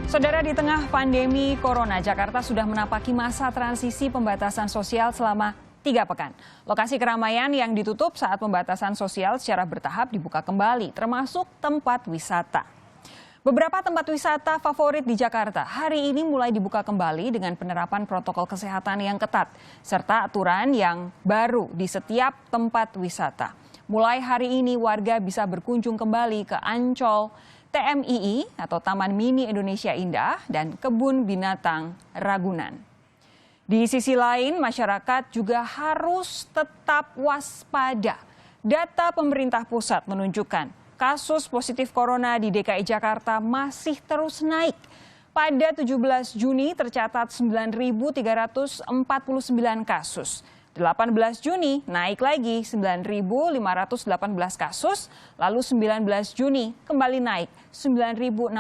Saudara, di tengah pandemi Corona, Jakarta sudah menapaki masa transisi pembatasan sosial selama 3 pekan. Lokasi keramaian yang ditutup saat pembatasan sosial secara bertahap dibuka kembali, termasuk tempat wisata. Beberapa tempat wisata favorit di Jakarta hari ini mulai dibuka kembali dengan penerapan protokol kesehatan yang ketat, serta aturan yang baru di setiap tempat wisata. Mulai hari ini warga bisa berkunjung kembali ke Ancol, TMII atau Taman Mini Indonesia Indah, dan Kebun Binatang Ragunan. Di sisi lain, masyarakat juga harus tetap waspada. Data pemerintah pusat menunjukkan kasus positif corona di DKI Jakarta masih terus naik. Pada 17 Juni tercatat 9.349 kasus. 18 Juni naik lagi 9.518 kasus, lalu 19 Juni kembali naik 9.655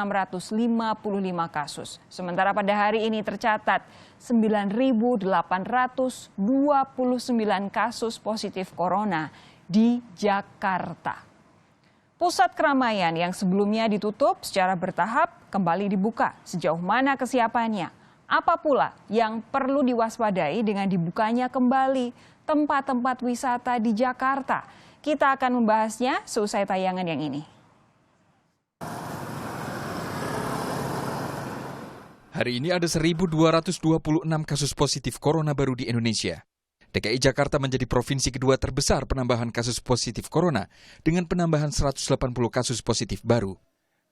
kasus. Sementara pada hari ini tercatat 9.829 kasus positif corona di Jakarta. Pusat keramaian yang sebelumnya ditutup secara bertahap kembali dibuka. Sejauh mana kesiapannya? Apa pula yang perlu diwaspadai dengan dibukanya kembali tempat-tempat wisata di Jakarta? Kita akan membahasnya seusai tayangan yang ini. Hari ini ada 1.226 kasus positif corona baru di Indonesia. DKI Jakarta menjadi provinsi kedua terbesar penambahan kasus positif corona dengan penambahan 180 kasus positif baru.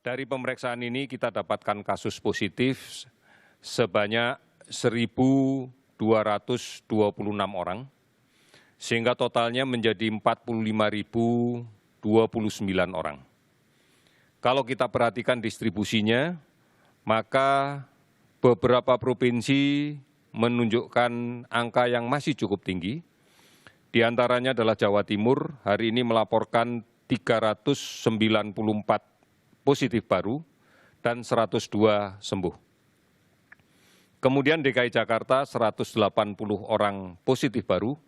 Dari pemeriksaan ini kita dapatkan kasus positif sebanyak 1.226 orang, sehingga totalnya menjadi 45.029 orang. Kalau kita perhatikan distribusinya, maka beberapa provinsi menunjukkan angka yang masih cukup tinggi. Di antaranya adalah Jawa Timur, hari ini melaporkan 394 positif baru dan 102 sembuh. Kemudian DKI Jakarta 180 orang positif baru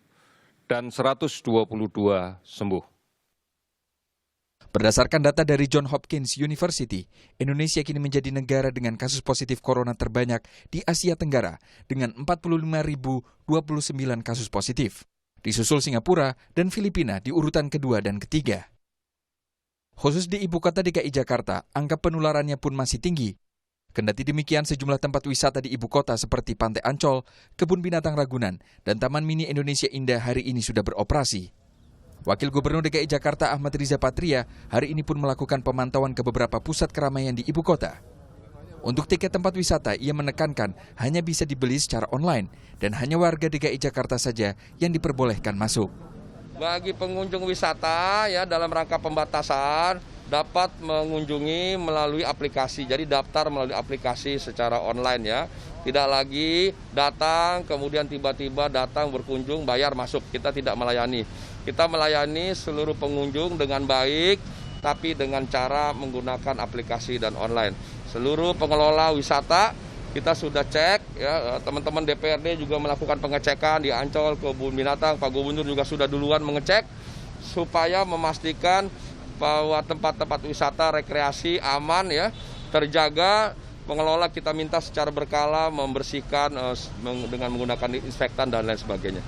dan 122 sembuh. Berdasarkan data dari Johns Hopkins University, Indonesia kini menjadi negara dengan kasus positif corona terbanyak di Asia Tenggara dengan 45.029 kasus positif. Disusul Singapura dan Filipina di urutan kedua dan ketiga. Khusus di ibu kota DKI Jakarta, angka penularannya pun masih tinggi. Kendati demikian, sejumlah tempat wisata di ibu kota seperti Pantai Ancol, Kebun Binatang Ragunan, dan Taman Mini Indonesia Indah hari ini sudah beroperasi. Wakil Gubernur DKI Jakarta Ahmad Riza Patria hari ini pun melakukan pemantauan ke beberapa pusat keramaian di ibu kota. Untuk tiket tempat wisata, ia menekankan hanya bisa dibeli secara online dan hanya warga DKI Jakarta saja yang diperbolehkan masuk. Bagi pengunjung wisata ya dalam rangka pembatasan dapat mengunjungi melalui aplikasi. Jadi daftar melalui aplikasi secara online ya. Tidak lagi datang kemudian tiba-tiba datang berkunjung bayar masuk. Kita tidak melayani. Kita melayani seluruh pengunjung dengan baik tapi dengan cara menggunakan aplikasi dan online. Seluruh pengelola wisata kita sudah cek, ya, teman-teman DPRD juga melakukan pengecekan di Ancol, Kebun Binatang, Pak Gubernur juga sudah duluan mengecek supaya memastikan bahwa tempat-tempat wisata rekreasi aman ya, terjaga. Pengelola kita minta secara berkala membersihkan dengan menggunakan disinfektan dan lain sebagainya.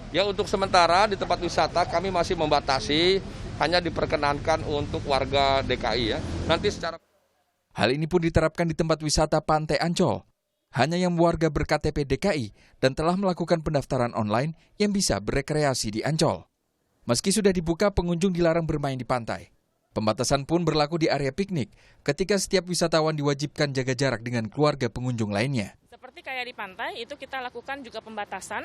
Ya untuk sementara di tempat wisata kami masih membatasi. Hanya diperkenankan untuk warga DKI ya. Nanti secara Hal ini pun diterapkan di tempat wisata Pantai Ancol. Hanya yang warga ber-KTP DKI dan telah melakukan pendaftaran online yang bisa berrekreasi di Ancol. Meski sudah dibuka, pengunjung dilarang bermain di pantai. Pembatasan pun berlaku di area piknik, ketika setiap wisatawan diwajibkan jaga jarak dengan keluarga pengunjung lainnya. Seperti kayak di pantai, itu kita lakukan juga pembatasan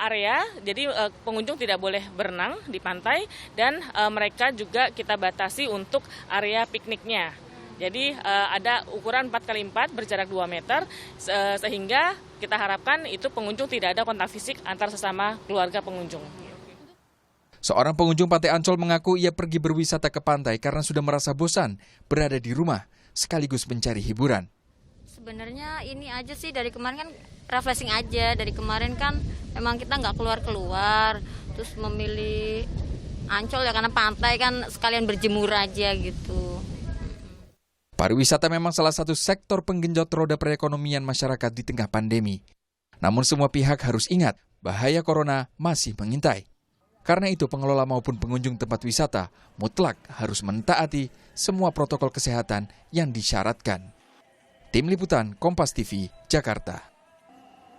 area, jadi pengunjung tidak boleh berenang di pantai dan mereka juga kita batasi untuk area pikniknya. Jadi ada ukuran 4x4 berjarak 2 meter, sehingga kita harapkan itu pengunjung tidak ada kontak fisik antar sesama keluarga pengunjung. Seorang pengunjung Pantai Ancol mengaku ia pergi berwisata ke pantai karena sudah merasa bosan berada di rumah, sekaligus mencari hiburan. Sebenarnya ini aja sih, dari kemarin kan refreshing aja. Dari kemarin kan memang kita nggak keluar-keluar, terus memilih Ancol ya, karena pantai kan sekalian berjemur aja gitu. Pariwisata memang salah satu sektor penggenjot roda perekonomian masyarakat di tengah pandemi. Namun semua pihak harus ingat, bahaya corona masih mengintai. Karena itu pengelola maupun pengunjung tempat wisata mutlak harus mentaati semua protokol kesehatan yang disyaratkan. Tim Liputan Kompas TV, Jakarta.